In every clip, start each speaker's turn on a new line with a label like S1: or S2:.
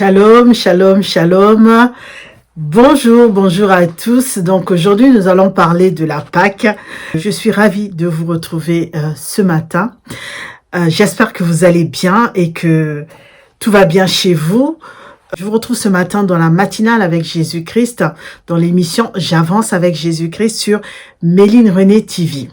S1: Shalom, shalom, shalom. Bonjour à tous. Donc aujourd'hui, nous allons parler de la Pâque. Je suis ravie de vous retrouver ce matin. J'espère que vous allez bien et que tout va bien chez vous. Je vous retrouve ce matin dans la matinale avec Jésus-Christ, dans l'émission J'avance avec Jésus-Christ sur Méline René TV.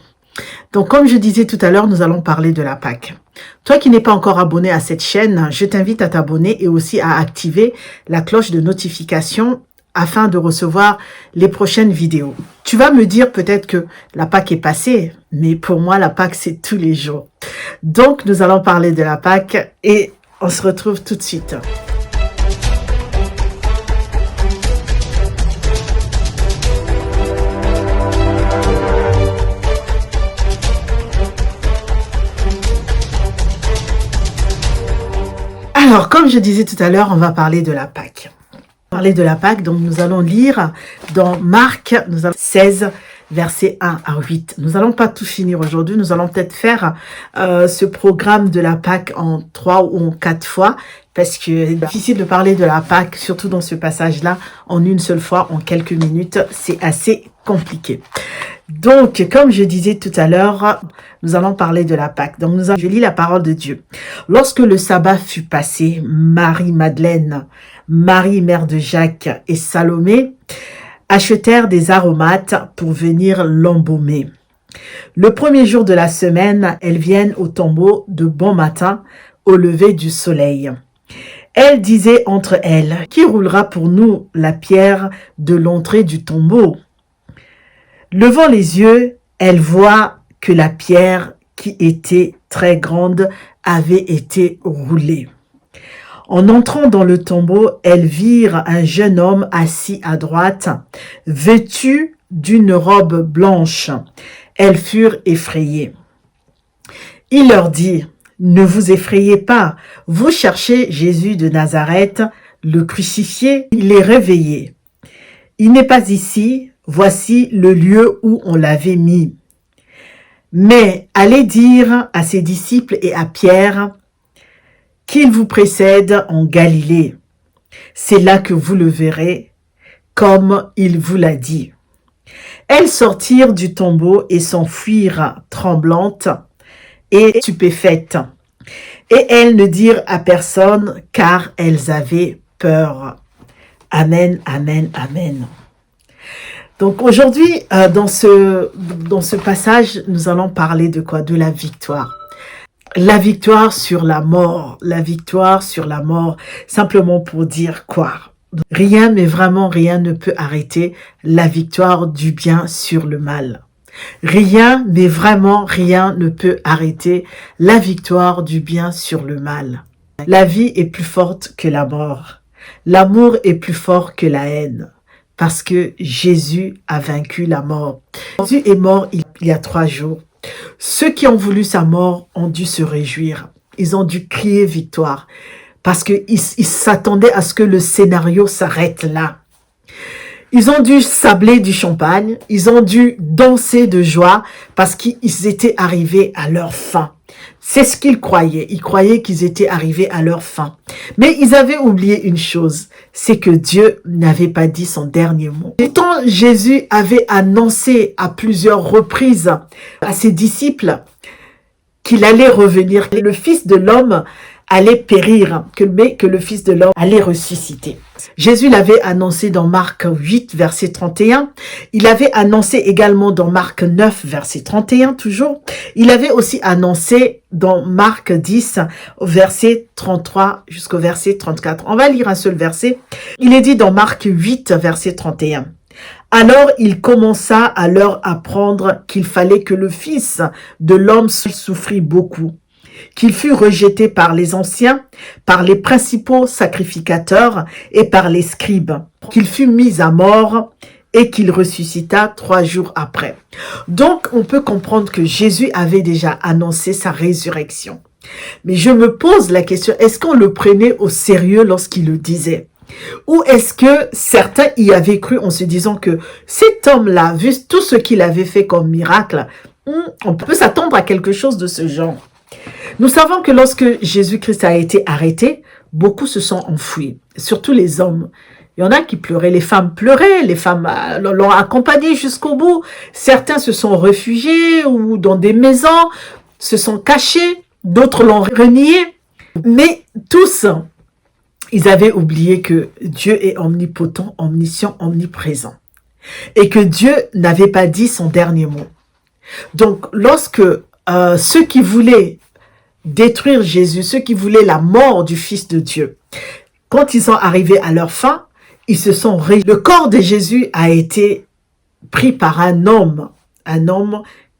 S1: Donc, comme je disais tout à l'heure, nous allons parler de la Pâque. Toi qui n'es pas encore abonné à cette chaîne, je t'invite à t'abonner et aussi à activer la cloche de notification afin de recevoir les prochaines vidéos. Tu vas me dire peut-être que la Pâque est passée, mais pour moi, la Pâque, c'est tous les jours. Donc, nous allons parler de la Pâque et on se retrouve tout de suite. Alors, comme je disais tout à l'heure, on va parler de la Pâque. Donc nous allons lire dans Marc 16, versets 1 à 8. Nous n'allons pas tout finir aujourd'hui, nous allons peut-être faire ce programme de la Pâque en 3 ou en 4 fois, parce que c'est difficile de parler de la Pâque, surtout dans ce passage-là, en une seule fois, en quelques minutes, c'est assez compliqué. Donc, comme je disais tout à l'heure, nous allons parler de la Pâque. Donc, je lis la parole de Dieu. Lorsque le sabbat fut passé, Marie-Madeleine, Marie, mère de Jacques et Salomé achetèrent des aromates pour venir l'embaumer. Le premier jour de la semaine, elles viennent au tombeau de bon matin, au lever du soleil. Elles disaient entre elles, « Qui roulera pour nous la pierre de l'entrée du tombeau ?» Levant les yeux, elle voit que la pierre, qui était très grande, avait été roulée. En entrant dans le tombeau, elles virent un jeune homme assis à droite, vêtu d'une robe blanche. Elles furent effrayées. Il leur dit, « Ne vous effrayez pas, vous cherchez Jésus de Nazareth, le crucifié, il est réveillé. Il n'est pas ici. Voici le lieu où on l'avait mis. Mais allez dire à ses disciples et à Pierre qu'il vous précède en Galilée. C'est là que vous le verrez, comme il vous l'a dit. » Elles sortirent du tombeau et s'enfuirent tremblantes et stupéfaites. Et elles ne dirent à personne, car elles avaient peur. Amen, amen, amen. Donc aujourd'hui, dans ce passage, nous allons parler de quoi? De la victoire. La victoire sur la mort. La victoire sur la mort. Simplement pour dire quoi? Rien, mais vraiment rien ne peut arrêter la victoire du bien sur le mal. Rien, mais vraiment rien ne peut arrêter la victoire du bien sur le mal. La vie est plus forte que la mort. L'amour est plus fort que la haine. Parce que Jésus a vaincu la mort. Jésus est mort il y a 3 jours. Ceux qui ont voulu sa mort ont dû se réjouir. Ils ont dû crier victoire. Parce qu'ils s'attendaient à ce que le scénario s'arrête là. Ils ont dû sabler du champagne. Ils ont dû danser de joie parce qu'ils étaient arrivés à leur fin. C'est ce qu'ils croyaient. Ils croyaient qu'ils étaient arrivés à leur fin. Mais ils avaient oublié une chose, c'est que Dieu n'avait pas dit son dernier mot. Pourtant, Jésus avait annoncé à plusieurs reprises à ses disciples qu'il allait revenir, que le Fils de l'homme allait périr, mais que le Fils de l'homme allait ressusciter. Jésus l'avait annoncé dans Marc 8, verset 31. Il avait annoncé également dans Marc 9, verset 31, toujours. Il avait aussi annoncé dans Marc 10, verset 33 jusqu'au verset 34. On va lire un seul verset. Il est dit dans Marc 8, verset 31. Alors il commença à leur apprendre qu'il fallait que le Fils de l'homme souffrit beaucoup, qu'il fut rejeté par les anciens, par les principaux sacrificateurs et par les scribes, qu'il fut mis à mort et qu'il ressuscita 3 jours après. Donc, on peut comprendre que Jésus avait déjà annoncé sa résurrection. Mais je me pose la question, est-ce qu'on le prenait au sérieux lorsqu'il le disait? Ou est-ce que certains y avaient cru en se disant que cet homme-là, vu tout ce qu'il avait fait comme miracle, on peut s'attendre à quelque chose de ce genre? Nous savons que lorsque Jésus-Christ a été arrêté, beaucoup se sont enfouis, surtout les hommes. Il y en a qui pleuraient, les femmes pleuraient, les femmes l'ont accompagné jusqu'au bout. Certains se sont réfugiés ou dans des maisons, se sont cachés, d'autres l'ont renié. Mais tous, ils avaient oublié que Dieu est omnipotent, omniscient, omniprésent. Et que Dieu n'avait pas dit son dernier mot. Donc, lorsque ceux qui voulaient détruire Jésus, ceux qui voulaient la mort du Fils de Dieu, quand ils sont arrivés à leur fin, ils se sont réunis. Le corps de Jésus a été pris par un homme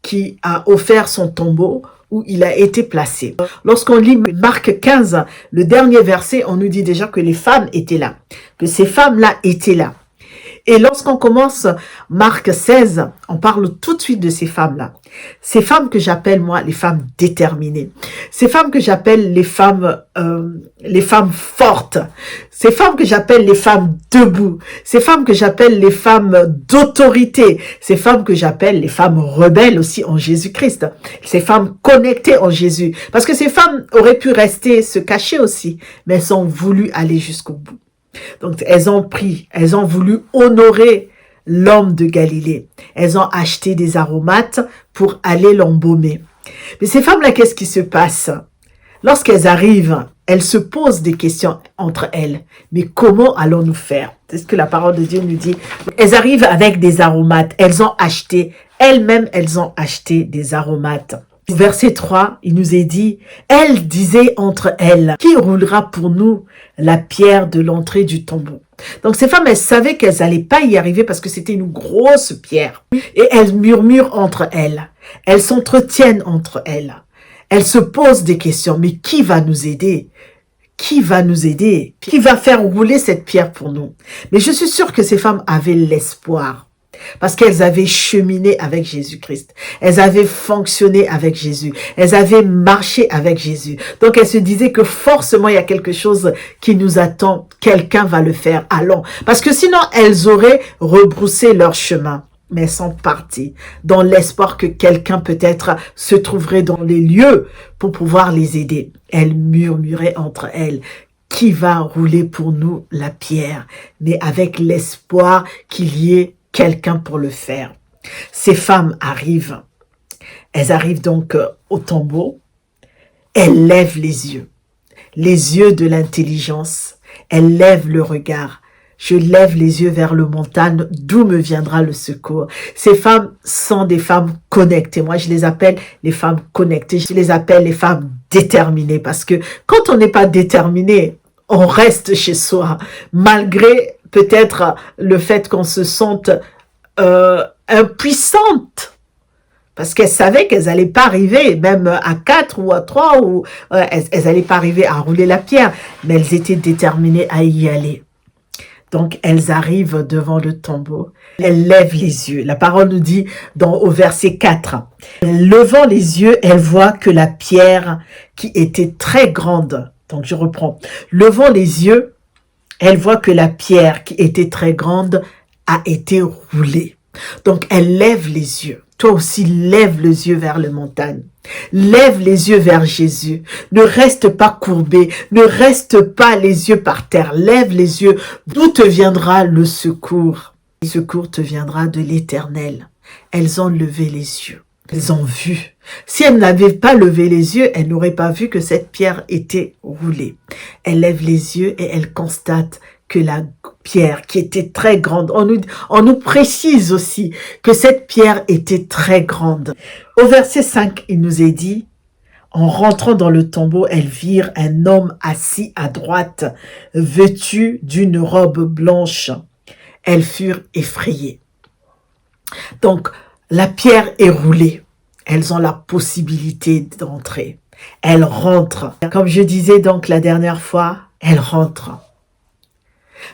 S1: qui a offert son tombeau où il a été placé. Lorsqu'on lit Marc 15, le dernier verset, on nous dit déjà que les femmes étaient là, que ces femmes-là étaient là. Et lorsqu'on commence Marc 16, on parle tout de suite de ces femmes-là. Ces femmes que j'appelle, moi, les femmes déterminées. Ces femmes que j'appelle les femmes fortes. Ces femmes que j'appelle les femmes debout. Ces femmes que j'appelle les femmes d'autorité. Ces femmes que j'appelle les femmes rebelles aussi en Jésus-Christ. Ces femmes connectées en Jésus. Parce que ces femmes auraient pu rester, se cacher aussi, mais elles ont voulu aller jusqu'au bout. Donc, elles ont voulu honorer l'homme de Galilée. Elles ont acheté des aromates pour aller l'embaumer. Mais ces femmes-là, qu'est-ce qui se passe? Lorsqu'elles arrivent, elles se posent des questions entre elles. Mais comment allons-nous faire? C'est ce que la parole de Dieu nous dit. Elles arrivent avec des aromates. Elles ont acheté, elles-mêmes, elles ont acheté des aromates. Verset 3, il nous est dit, elle disait entre elles, qui roulera pour nous la pierre de l'entrée du tombeau? Donc ces femmes, elles savaient qu'elles n'allaient pas y arriver parce que c'était une grosse pierre. Et elles murmurent entre elles. Elles s'entretiennent entre elles. Elles se posent des questions. Mais qui va nous aider? Qui va nous aider? Qui va faire rouler cette pierre pour nous? Mais je suis sûre que ces femmes avaient l'espoir. Parce qu'elles avaient cheminé avec Jésus-Christ. Elles avaient fonctionné avec Jésus. Elles avaient marché avec Jésus. Donc elles se disaient que forcément il y a quelque chose qui nous attend. Quelqu'un va le faire. Allons. Parce que sinon elles auraient rebroussé leur chemin. Mais elles sont parties dans l'espoir que quelqu'un peut-être se trouverait dans les lieux pour pouvoir les aider. Elles murmuraient entre elles. Qui va rouler pour nous la pierre? Mais avec l'espoir qu'il y ait quelqu'un pour le faire. Ces femmes arrivent. Elles arrivent donc au tombeau. Elles lèvent les yeux de l'intelligence. Elles lèvent le regard. Je lève les yeux vers le montagne, d'où me viendra le secours. Ces femmes sont des femmes connectées. Moi, je les appelle les femmes connectées. Je les appelle les femmes déterminées. Parce que quand on n'est pas déterminé, on reste chez soi. Malgré peut-être le fait qu'on se sente impuissante. Parce qu'elles savaient qu'elles n'allaient pas arriver, même à 4 ou à 3, ou elles n'allaient pas arriver à rouler la pierre. Mais elles étaient déterminées à y aller. Donc, elles arrivent devant le tombeau. Elles lèvent les yeux. La parole nous dit au verset 4. Levant les yeux, elles voient que la pierre qui était très grande. Donc, je reprends. Levant les yeux, elle voit que la pierre qui était très grande a été roulée. Donc, elle lève les yeux. Toi aussi, lève les yeux vers les montagnes. Lève les yeux vers Jésus. Ne reste pas courbé. Ne reste pas les yeux par terre. Lève les yeux. D'où te viendra le secours? Le secours te viendra de l'Éternel. Elles ont levé les yeux. Elles ont vu. Si elles n'avaient pas levé les yeux, elles n'auraient pas vu que cette pierre était roulée. Elles lèvent les yeux et elles constatent que la pierre qui était très grande, on nous précise aussi que cette pierre était très grande. Au verset 5, il nous est dit, en rentrant dans le tombeau, elles virent un homme assis à droite, vêtu d'une robe blanche. Elles furent effrayées. Donc, la pierre est roulée. Elles ont la possibilité d'entrer. Elles rentrent. Comme je disais donc la dernière fois, elles rentrent.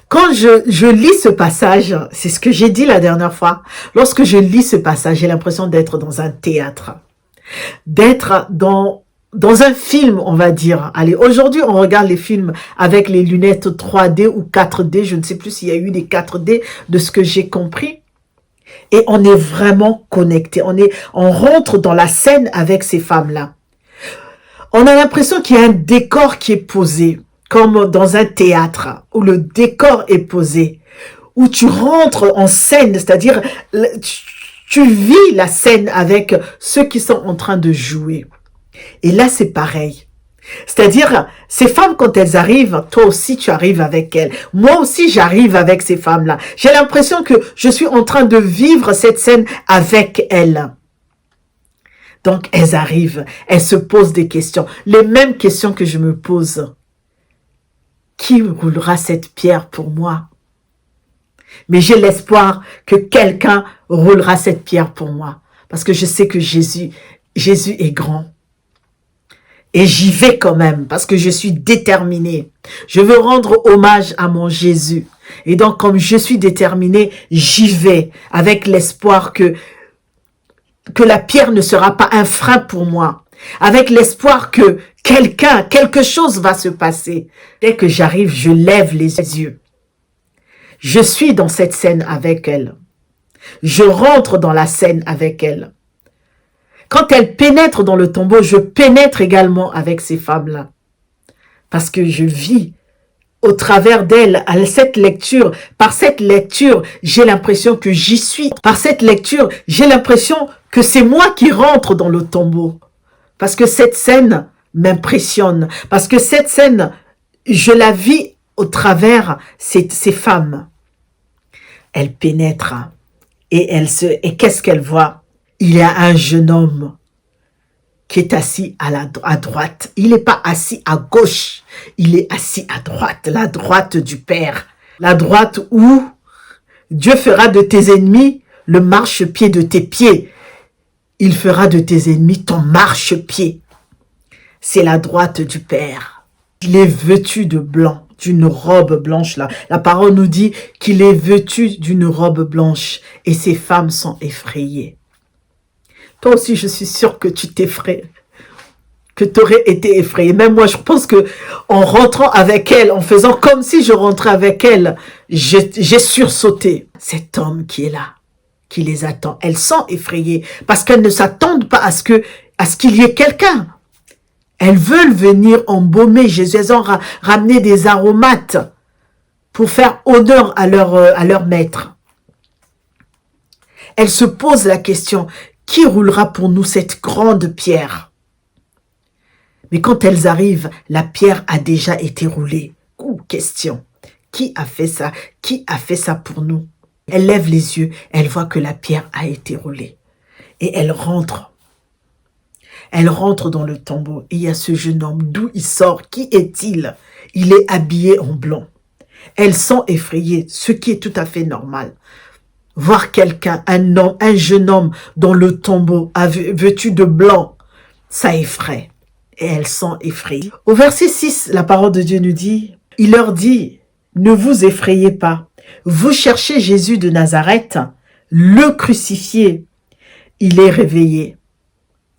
S1: Quand je lis ce passage, c'est ce que j'ai dit la dernière fois, lorsque je lis ce passage, j'ai l'impression d'être dans un théâtre, d'être dans un film, on va dire. Allez, aujourd'hui, on regarde les films avec les lunettes 3D ou 4D, je ne sais plus s'il y a eu des 4D, de ce que j'ai compris. Et on est vraiment connecté. On rentre dans la scène avec ces femmes-là. On a l'impression qu'il y a un décor qui est posé. comme dans un théâtre où le décor est posé, où tu rentres en scène, c'est-à-dire tu vis la scène avec ceux qui sont en train de jouer. Et là, c'est pareil. C'est-à-dire, ces femmes, quand elles arrivent, toi aussi, tu arrives avec elles. Moi aussi, j'arrive avec ces femmes-là. J'ai l'impression que je suis en train de vivre cette scène avec elles. Donc, elles arrivent, elles se posent des questions. Les mêmes questions que je me pose. Qui roulera cette pierre pour moi? Mais j'ai l'espoir que quelqu'un roulera cette pierre pour moi. Parce que je sais que Jésus est grand. Et j'y vais quand même, parce que je suis déterminée. Je veux rendre hommage à mon Jésus. Et donc, comme je suis déterminée, j'y vais avec l'espoir que la pierre ne sera pas un frein pour moi. Avec l'espoir que quelque chose va se passer. Dès que j'arrive, je lève les yeux. Je suis dans cette scène avec elle. Je rentre dans la scène avec elle. Quand elle pénètre dans le tombeau, je pénètre également avec ces femmes-là. Parce que je vis au travers d'elles, à cette lecture. Par cette lecture, j'ai l'impression que j'y suis. Par cette lecture, j'ai l'impression que c'est moi qui rentre dans le tombeau. Parce que cette scène m'impressionne. Parce que cette scène, je la vis au travers ces femmes. Elle pénètre et qu'est-ce qu'elle voit? Il y a un jeune homme qui est assis à droite. Il n'est pas assis à gauche, il est assis à droite, la droite du Père. La droite où Dieu fera de tes ennemis le marchepied de tes pieds. Il fera de tes ennemis ton marchepied. C'est la droite du Père. Il est vêtu de blanc, d'une robe blanche là. La parole nous dit qu'il est vêtu d'une robe blanche et ces femmes sont effrayées. Toi aussi, je suis sûre que tu t'effraies, que tu aurais été effrayé. Même moi, je pense que en rentrant avec elle, en faisant comme si je rentrais avec elle, j'ai sursauté. Cet homme qui est là, qui les attend, elles sont effrayées parce qu'elles ne s'attendent pas à ce qu'il y ait quelqu'un. Elles veulent venir embaumer Jésus. Elles ont ramené des aromates pour faire honneur à leur maître. Elles se posent la question, qui roulera pour nous cette grande pierre? Mais quand elles arrivent, la pierre a déjà été roulée. Question. Qui a fait ça? Qui a fait ça pour nous? Elle lève les yeux, elle voit que la pierre a été roulée. Et elle rentre. Elle rentre dans le tombeau. Et il y a ce jeune homme. D'où il sort? Qui est-il? Il est habillé en blanc. Elles sont effrayées, ce qui est tout à fait normal. Voir quelqu'un, un jeune homme dans le tombeau, vêtu de blanc, ça effraie. Et elles sont effrayées. Au verset 6, la parole de Dieu nous dit, il leur dit, ne vous effrayez pas. Vous cherchez Jésus de Nazareth, le crucifié. Il est réveillé.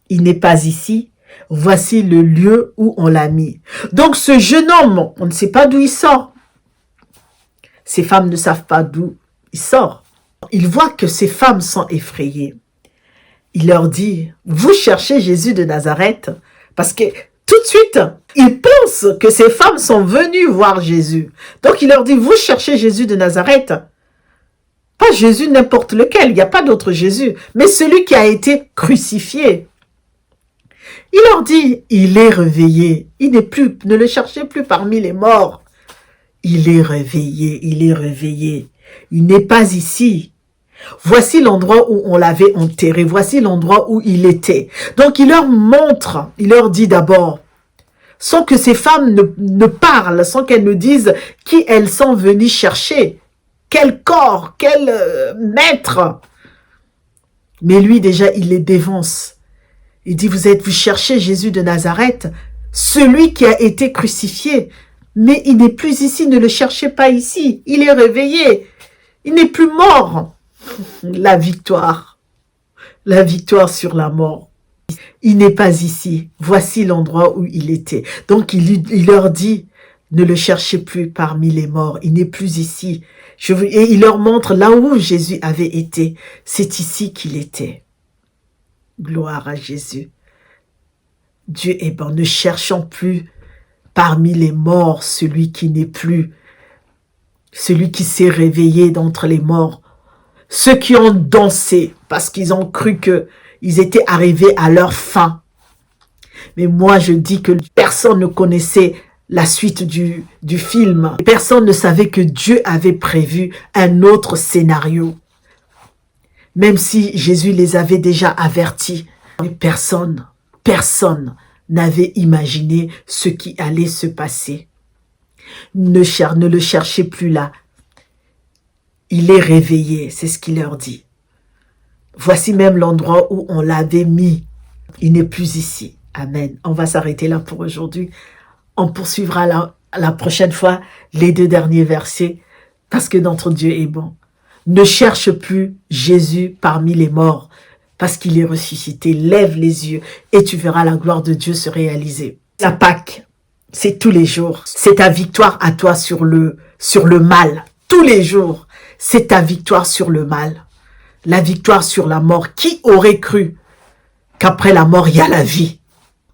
S1: Il n'est pas ici. Voici le lieu où on l'a mis. Donc ce jeune homme, on ne sait pas d'où il sort. Ces femmes ne savent pas d'où il sort. Il voit que ces femmes sont effrayées. Il leur dit, vous cherchez Jésus de Nazareth, parce que tout de suite, il pense que ces femmes sont venues voir Jésus. Donc il leur dit, vous cherchez Jésus de Nazareth. Pas Jésus n'importe lequel, il n'y a pas d'autre Jésus, mais celui qui a été crucifié. Il leur dit, il est réveillé, il n'est plus, ne le cherchez plus parmi les morts. Il est réveillé, il est réveillé. Il n'est pas ici. Voici l'endroit où on l'avait enterré. Voici l'endroit où il était. Donc, il leur montre, il leur dit d'abord, sans que ces femmes ne parlent, sans qu'elles ne disent qui elles sont venues chercher. Quel corps, quel maître. Mais lui, déjà, il les dévance. Il dit, vous cherchez Jésus de Nazareth, celui qui a été crucifié. Mais il n'est plus ici, ne le cherchez pas ici. Il est réveillé. Il n'est plus mort. La victoire sur la mort. Il n'est pas ici. Voici l'endroit où il était. Donc il leur dit, ne le cherchez plus parmi les morts. Il n'est plus ici. Et il leur montre là où Jésus avait été. C'est ici qu'il était. Gloire à Jésus. Dieu est bon. Ne cherchons plus parmi les morts celui qui n'est plus, celui qui s'est réveillé d'entre les morts. Ceux qui ont dansé parce qu'ils ont cru qu'ils étaient arrivés à leur fin. Mais moi, je dis que personne ne connaissait la suite du film. Personne ne savait que Dieu avait prévu un autre scénario. Même si Jésus les avait déjà avertis. Mais personne n'avait imaginé ce qui allait se passer. Ne le cherchez plus là. Il est réveillé, c'est ce qu'il leur dit. Voici même l'endroit où on l'avait mis. Il n'est plus ici. Amen. On va s'arrêter là pour aujourd'hui. On poursuivra la prochaine fois les 2 derniers versets parce que notre Dieu est bon. Ne cherche plus Jésus parmi les morts parce qu'il est ressuscité. Lève les yeux et tu verras la gloire de Dieu se réaliser. La Pâque, c'est tous les jours. C'est ta victoire à toi sur le mal. Tous les jours, c'est ta victoire sur le mal. La victoire sur la mort. Qui aurait cru qu'après la mort, il y a la vie?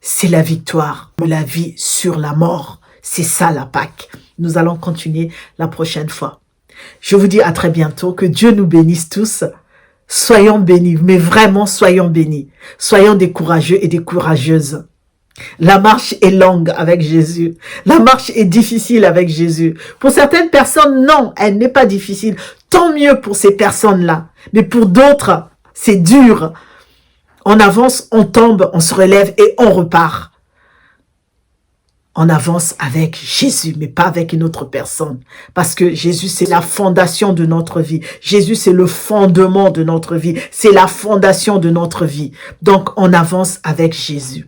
S1: C'est la victoire de la vie sur la mort. C'est ça la Pâque. Nous allons continuer la prochaine fois. Je vous dis à très bientôt. Que Dieu nous bénisse tous. Soyons bénis, mais vraiment soyons bénis. Soyons des courageux et des courageuses. La marche est longue avec Jésus. La marche est difficile avec Jésus. Pour certaines personnes, non, elle n'est pas difficile. Tant mieux pour ces personnes-là. Mais pour d'autres, c'est dur. On avance, on tombe, on se relève et on repart. On avance avec Jésus, mais pas avec une autre personne. Parce que Jésus, c'est la fondation de notre vie. Jésus, c'est le fondement de notre vie. C'est la fondation de notre vie. Donc, on avance avec Jésus.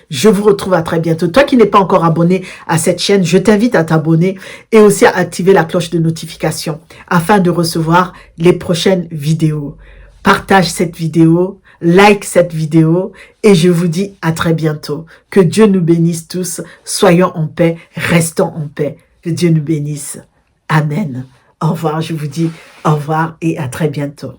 S1: Je vous retrouve à très bientôt. Toi qui n'es pas encore abonné à cette chaîne, je t'invite à t'abonner et aussi à activer la cloche de notification afin de recevoir les prochaines vidéos. Partage cette vidéo, like cette vidéo et je vous dis à très bientôt. Que Dieu nous bénisse tous. Soyons en paix, restons en paix. Que Dieu nous bénisse. Amen. Au revoir, je vous dis au revoir et à très bientôt.